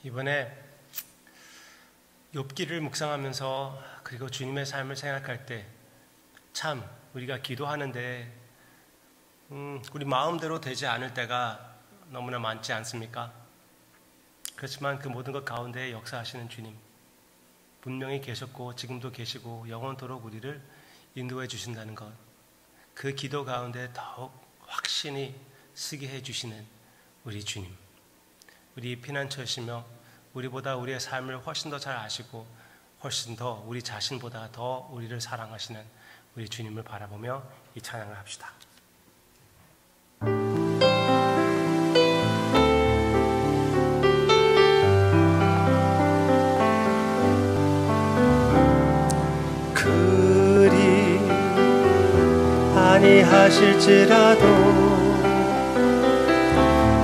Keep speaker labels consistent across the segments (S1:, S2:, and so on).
S1: 이번에 욥기를 묵상하면서 그리고 주님의 삶을 생각할 때 참 우리가 기도하는데 우리 마음대로 되지 않을 때가 너무나 많지 않습니까? 그렇지만 그 모든 것 가운데 역사하시는 주님 분명히 계셨고 지금도 계시고 영원토록 우리를 인도해 주신다는 것, 그 기도 가운데 더욱 확신이 쓰게 해주시는 우리 주님, 우리 피난처시며 우리보다 우리의 삶을 훨씬 더 잘 아시고 훨씬 더 우리 자신보다 더 우리를 사랑하시는 우리 주님을 바라보며 이 찬양을 합시다.
S2: 그리 아니하실지라도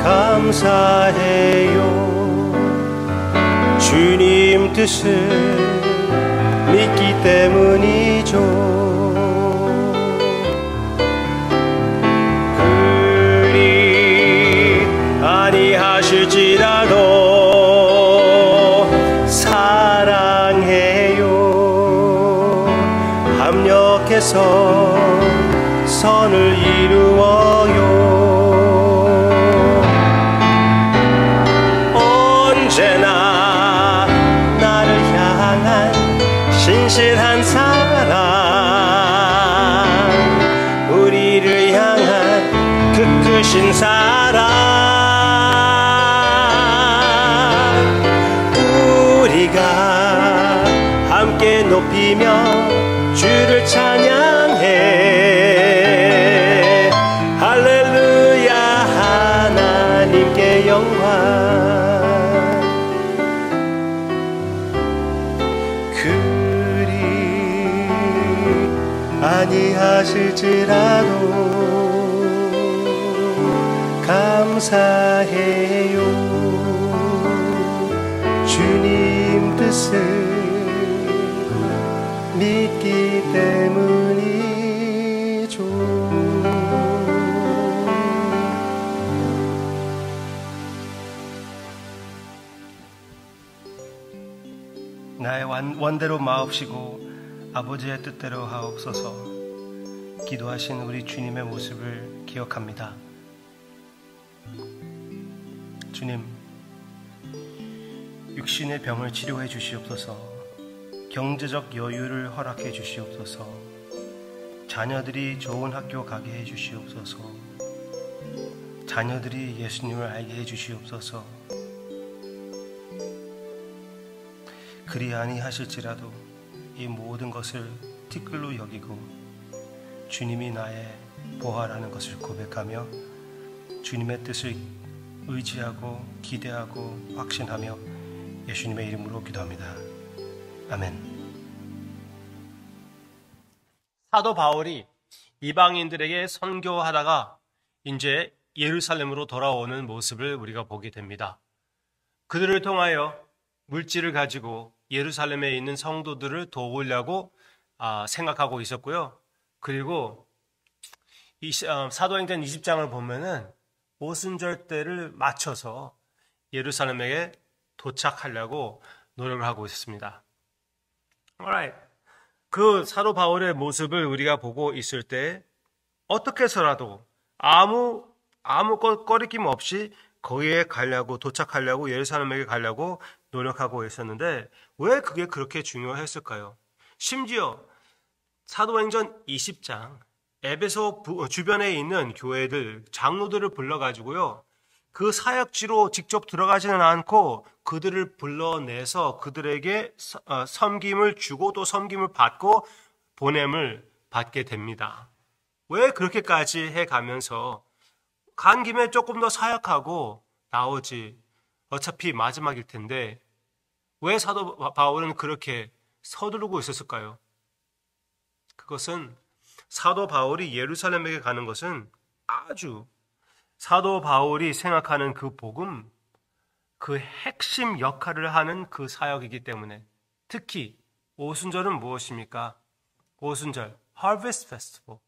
S2: 감사해요. 주님 뜻을 믿기 때문이죠. 그리 아니하실지라도 사랑해요. 합력해서 선을 이루어요. 언제나 나를 향한 신실한 사랑, 우리를 향한 그 크신 사랑, 우리가 함께 높이며 주를 찬양해. 할렐루야, 하나님께 영광. 아니하실지라도 감사해요. 주님 뜻을 믿기 때문이죠.
S1: 나의 원대로 마옵시고 아버지의 뜻대로 하옵소서. 기도하신 우리 주님의 모습을 기억합니다. 주님, 육신의 병을 치료해 주시옵소서. 경제적 여유를 허락해 주시옵소서. 자녀들이 좋은 학교 가게 해 주시옵소서. 자녀들이 예수님을 알게 해 주시옵소서. 그리 아니하실지라도 이 모든 것을 티끌로 여기고 주님이 나의 보화라는 것을 고백하며 주님의 뜻을 의지하고 기대하고 확신하며 예수님의 이름으로 기도합니다. 아멘. 사도 바울이 이방인들에게 선교하다가 이제 예루살렘으로 돌아오는 모습을 우리가 보게 됩니다. 그들을 통하여 물질을 가지고 예루살렘에 있는 성도들을 도우려고 생각하고 있었고요. 그리고 사도행전 20장을 보면은 오순절 때를 맞춰서 예루살렘에 도착하려고 노력을 하고 있습니다. Alright. 그 사도 바울의 모습을 우리가 보고 있을 때 어떻게 해서라도 아무 꺼리낌 없이 거기에 가려고, 도착하려고, 예루살렘에 가려고 노력하고 있었는데 왜 그게 그렇게 중요했을까요? 심지어 사도행전 20장 에베소 주변에 있는 교회들, 장로들을 불러가지고요, 그 사역지로 직접 들어가지는 않고 그들을 불러내서 그들에게 섬김을 주고 또 섬김을 받고 보냄을 받게 됩니다. 왜 그렇게까지 해가면서 간 김에 조금 더 사역하고 나오지, 어차피 마지막일 텐데 왜 사도 바울은 그렇게 서두르고 있었을까요? 그것은 사도 바울이 예루살렘에 가는 것은 아주 사도 바울이 생각하는 그 복음, 그 핵심 역할을 하는 그 사역이기 때문에. 특히 오순절은 무엇입니까? 오순절, Harvest Festival,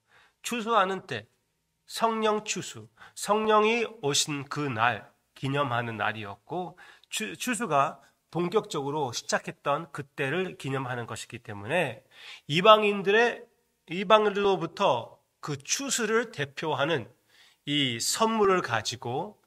S1: 추수하는 때, 성령 추수, 성령이 오신 그 날, 기념하는 날이었고 추수가 본격적으로 시작했던 그때를 기념하는 것이기 때문에 이방인들로부터 그 추수를 대표하는 이 선물을 가지고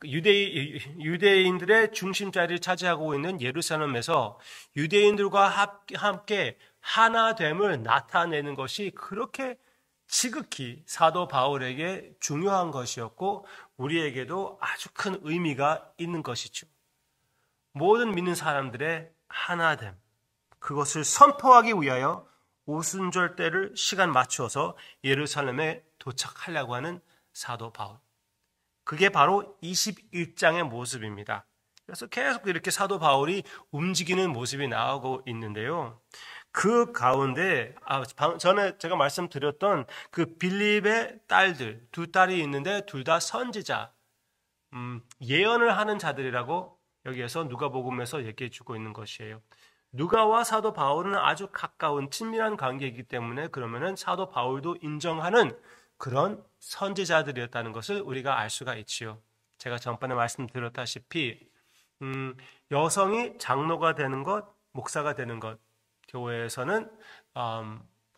S1: 유대인들의 중심 자리를 차지하고 있는 예루살렘에서 유대인들과 함께 하나됨을 나타내는 것이 그렇게 지극히 사도 바울에게 중요한 것이었고 우리에게도 아주 큰 의미가 있는 것이죠. 모든 믿는 사람들의 하나됨, 그것을 선포하기 위하여 오순절 때를 시간 맞추어서 예루살렘에 도착하려고 하는 사도 바울. 그게 바로 21장의 모습입니다. 그래서 계속 이렇게 사도 바울이 움직이는 모습이 나오고 있는데요. 그 가운데 전에 제가 말씀드렸던 그 빌립의 딸들, 두 딸이 있는데 둘 다 선지자, 예언을 하는 자들이라고 여기에서 누가복음에서 얘기해 주고 있는 것이에요. 누가와 사도 바울은 아주 가까운 친밀한 관계이기 때문에 그러면은 사도 바울도 인정하는 그런 선지자들이었다는 것을 우리가 알 수가 있지요. 제가 전번에 말씀드렸다시피 여성이 장로가 되는 것, 목사가 되는 것 교회에서는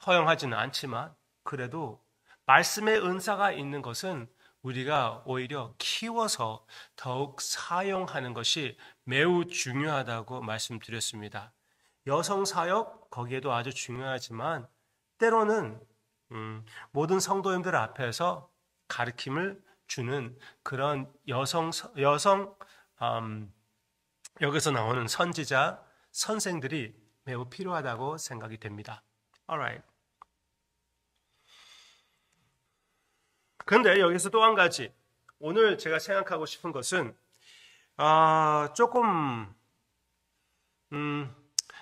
S1: 허용하지는 않지만 그래도 말씀의 은사가 있는 것은 우리가 오히려 키워서 더욱 사용하는 것이 매우 중요하다고 말씀드렸습니다. 여성 사역 거기에도 아주 중요하지만 때로는 모든 성도님들 앞에서 가르침을 주는 그런 여기서 나오는 선지자, 선생들이 매우 필요하다고 생각이 됩니다. Alright. 그런데 여기서 또 한 가지 오늘 제가 생각하고 싶은 것은 조금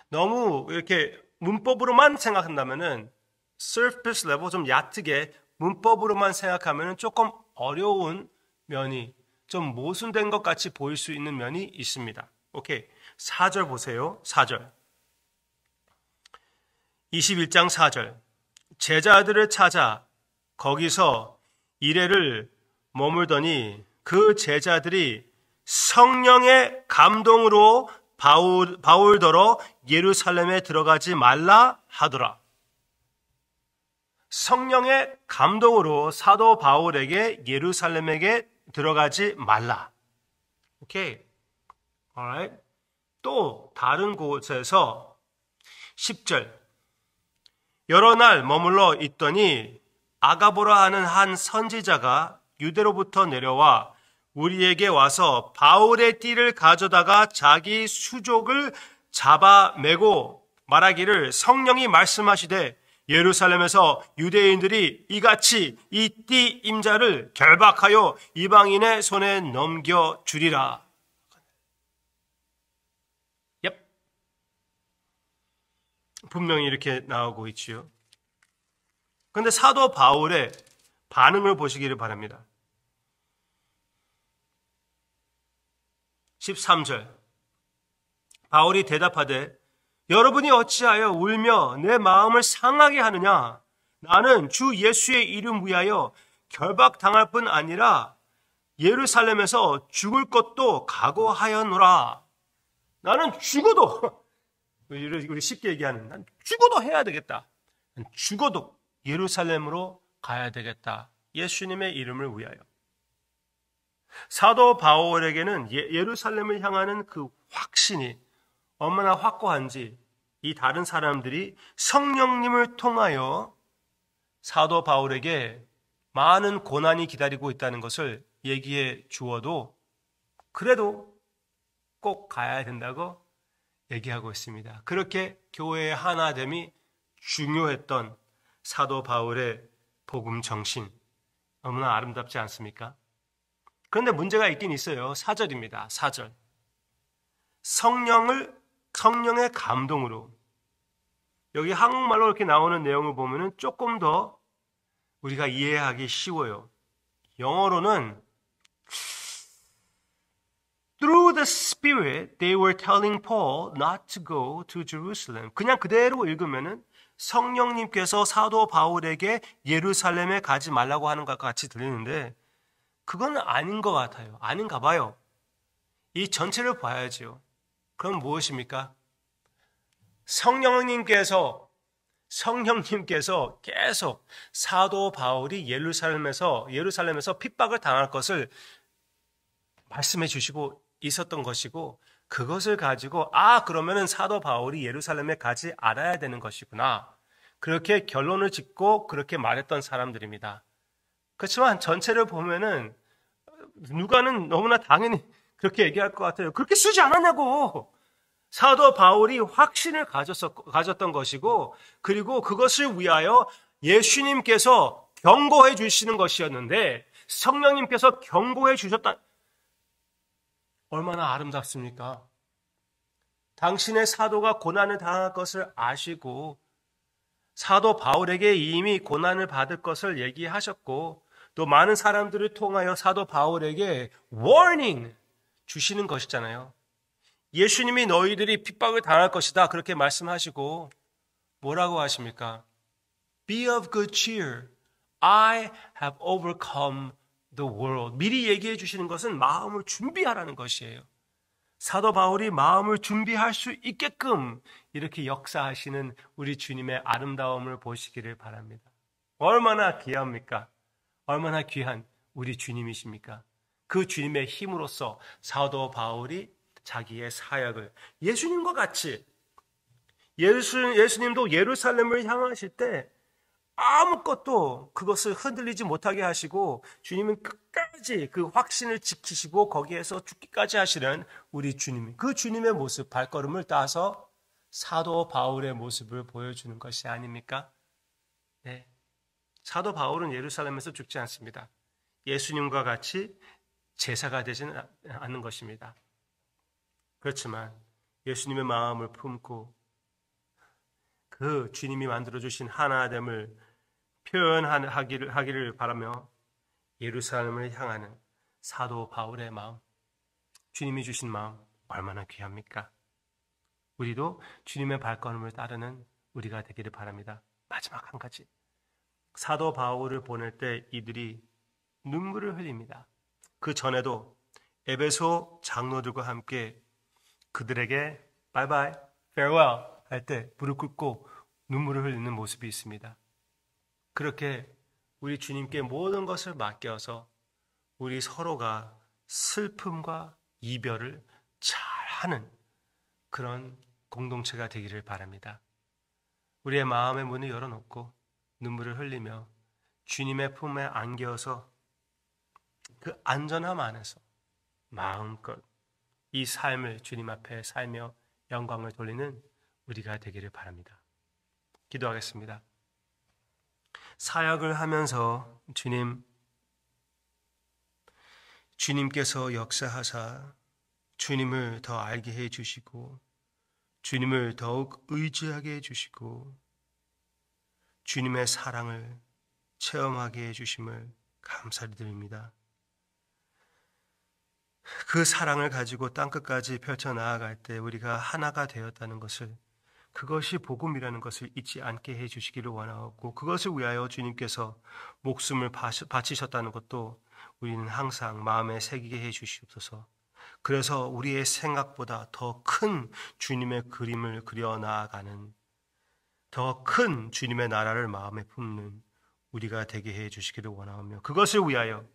S1: 너무 이렇게 문법으로만 생각한다면은 surface level 좀 얕게 문법으로만 생각하면은 조금 어려운 면이 좀 모순된 것 같이 보일 수 있는 면이 있습니다. 오케이. 4절 보세요. 4절. 21장 4절. 제자들을 찾아 거기서 이래를 머물더니 그 제자들이 성령의 감동으로 바울더러 예루살렘에 들어가지 말라 하더라. 성령의 감동으로 사도 바울에게 예루살렘에게 들어가지 말라. 오케이. alright. 또 다른 곳에서 10절. 여러 날 머물러 있더니 아가보라 하는 한 선지자가 유대로부터 내려와 우리에게 와서 바울의 띠를 가져다가 자기 수족을 잡아매고 말하기를 성령이 말씀하시되 예루살렘에서 유대인들이 이같이 이 띠 임자를 결박하여 이방인의 손에 넘겨주리라. 분명히 이렇게 나오고 있지요. 그런데 사도 바울의 반응을 보시기를 바랍니다. 13절. 바울이 대답하되 여러분이 어찌하여 울며 내 마음을 상하게 하느냐? 나는 주 예수의 이름 위하여 결박당할 뿐 아니라 예루살렘에서 죽을 것도 각오하였노라. 나는 죽어도 우리 쉽게 얘기하는 난 죽어도 해야 되겠다. 난 죽어도 예루살렘으로 가야 되겠다. 예수님의 이름을 위하여. 사도 바울에게는 예루살렘을 향하는 그 확신이 얼마나 확고한지 이 다른 사람들이 성령님을 통하여 사도 바울에게 많은 고난이 기다리고 있다는 것을 얘기해 주어도 그래도 꼭 가야 된다고 얘기하고 있습니다. 그렇게 교회의 하나됨이 중요했던 사도 바울의 복음 정신 너무나 아름답지 않습니까? 그런데 문제가 있긴 있어요. 4절입니다. 4절. 성령의 감동으로. 여기 한국말로 이렇게 나오는 내용을 보면은 조금 더 우리가 이해하기 쉬워요. 영어로는 Through the Spirit, they were telling Paul not to go to Jerusalem. 그냥 그대로 읽으면은 성령님께서 사도 바울에게 예루살렘에 가지 말라고 하는 것 같이 들리는데 그건 아닌 것 같아요. 아닌가 봐요. 이 전체를 봐야지요. 그럼 무엇입니까? 성령님께서 계속 사도 바울이 예루살렘에서 핍박을 당할 것을 말씀해 주시고 있었던 것이고, 그것을 가지고 그러면은 사도 바울이 예루살렘에 가지 않아야 되는 것이구나, 그렇게 결론을 짓고 그렇게 말했던 사람들입니다. 그렇지만 전체를 보면은 누가는 너무나 당연히 그렇게 얘기할 것 같아요. 그렇게 쓰지 않았냐고. 사도 바울이 확신을 가졌던 것이고, 그리고 그것을 위하여 예수님께서 경고해 주시는 것이었는데, 성령님께서 경고해 주셨다. 얼마나 아름답습니까? 당신의 사도가 고난을 당할 것을 아시고 사도 바울에게 이미 고난을 받을 것을 얘기하셨고, 또 많은 사람들을 통하여 사도 바울에게 warning 주시는 것이잖아요. 예수님이 너희들이 핍박을 당할 것이다, 그렇게 말씀하시고 뭐라고 하십니까? Be of good cheer. I have overcome the world. 미리 얘기해 주시는 것은 마음을 준비하라는 것이에요. 사도 바울이 마음을 준비할 수 있게끔 이렇게 역사하시는 우리 주님의 아름다움을 보시기를 바랍니다. 얼마나 귀합니까? 얼마나 귀한 우리 주님이십니까? 그 주님의 힘으로써 사도 바울이 자기의 사역을 예수님과 같이, 예수님도 예루살렘을 향하실 때 아무것도 그것을 흔들리지 못하게 하시고, 주님은 끝까지 그 확신을 지키시고 거기에서 죽기까지 하시는 우리 주님, 그 주님의 모습, 발걸음을 따서 사도 바울의 모습을 보여주는 것이 아닙니까? 네. 사도 바울은 예루살렘에서 죽지 않습니다. 예수님과 같이 제사가 되지는 않는 것입니다. 그렇지만 예수님의 마음을 품고 그 주님이 만들어주신 하나됨을 표현하기를 바라며 예루살렘을 향하는 사도 바울의 마음, 주님이 주신 마음 얼마나 귀합니까? 우리도 주님의 발걸음을 따르는 우리가 되기를 바랍니다. 마지막 한 가지, 사도 바울을 보낼 때 이들이 눈물을 흘립니다. 그 전에도 에베소 장로들과 함께 그들에게 바이바이, farewell 할 때 무릎 꿇고 눈물을 흘리는 모습이 있습니다. 그렇게 우리 주님께 모든 것을 맡겨서 우리 서로가 슬픔과 이별을 잘하는 그런 공동체가 되기를 바랍니다. 우리의 마음의 문을 열어놓고 눈물을 흘리며 주님의 품에 안겨서 그 안전함 안에서 마음껏 이 삶을 주님 앞에 살며 영광을 돌리는 우리가 되기를 바랍니다. 기도하겠습니다. 사역을 하면서 주님께서 역사하사 주님을 더 알게 해주시고, 주님을 더욱 의지하게 해주시고, 주님의 사랑을 체험하게 해주심을 감사를 드립니다. 그 사랑을 가지고 땅끝까지 펼쳐나아갈 때 우리가 하나가 되었다는 것을, 그것이 복음이라는 것을 잊지 않게 해주시기를 원하고, 그것을 위하여 주님께서 목숨을 바치셨다는 것도 우리는 항상 마음에 새기게 해주시옵소서. 그래서 우리의 생각보다 더 큰 주님의 그림을 그려 나아가는, 더 큰 주님의 나라를 마음에 품는 우리가 되게 해주시기를 원하오며, 그것을 위하여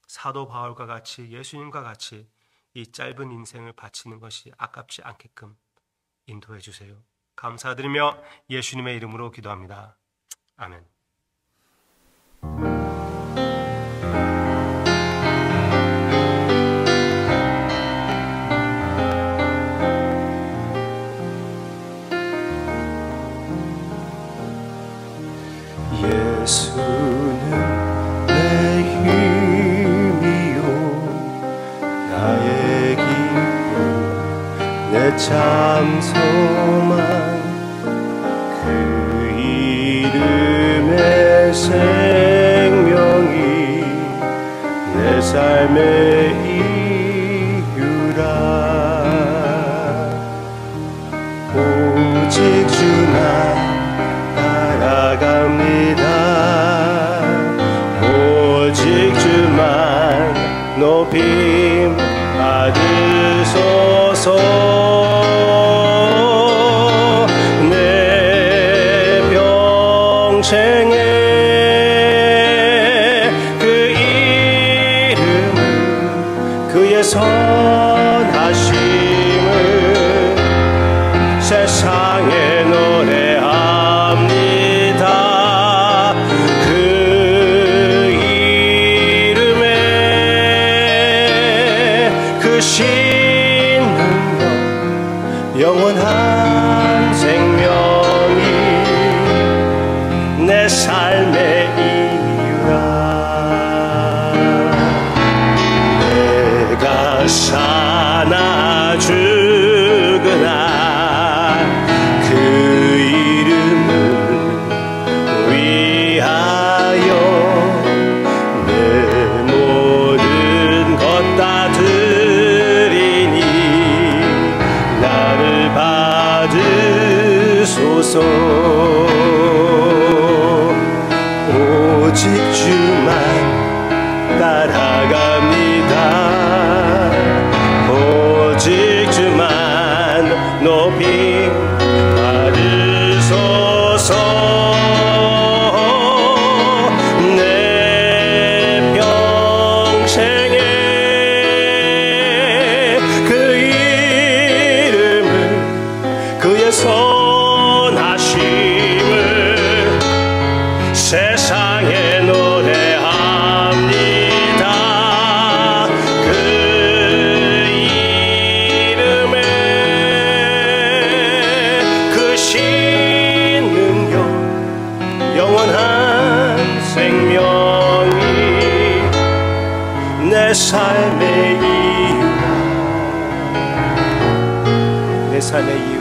S1: 사도 바울과 같이, 예수님과 같이 이 짧은 인생을 바치는 것이 아깝지 않게끔 인도해 주세요. 감사드리며 예수님의 이름으로 기도합니다. 아멘.
S2: 예수는 내 힘이요 나의 기쁨 내 참 소망 그 이름의 생명이 내 삶의 이유라 오직 주만 따라갑니다 오직 주만 받으소서. 내 평생에 그 이름을 그의 선하심을 세상에 노래합니다. 그 이름에 그 신능력 영원한 생명이 내 삶의 이유라. 내가 사나 죽으나 그 이름을 위하여 내 모든 것 다 드리니 나를 받으소서. 오직 주만 따라갑니다. 오직 주만 높이 받으소서. 내 평생에 그 이름을 그의 선하심을 세상에 노래합니다. 그 이름에 그 신능력 영원한 생명이 내 삶의 이유라. 내 삶의 이유,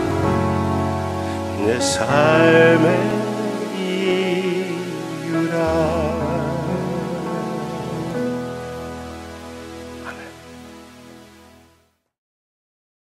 S2: 내 삶의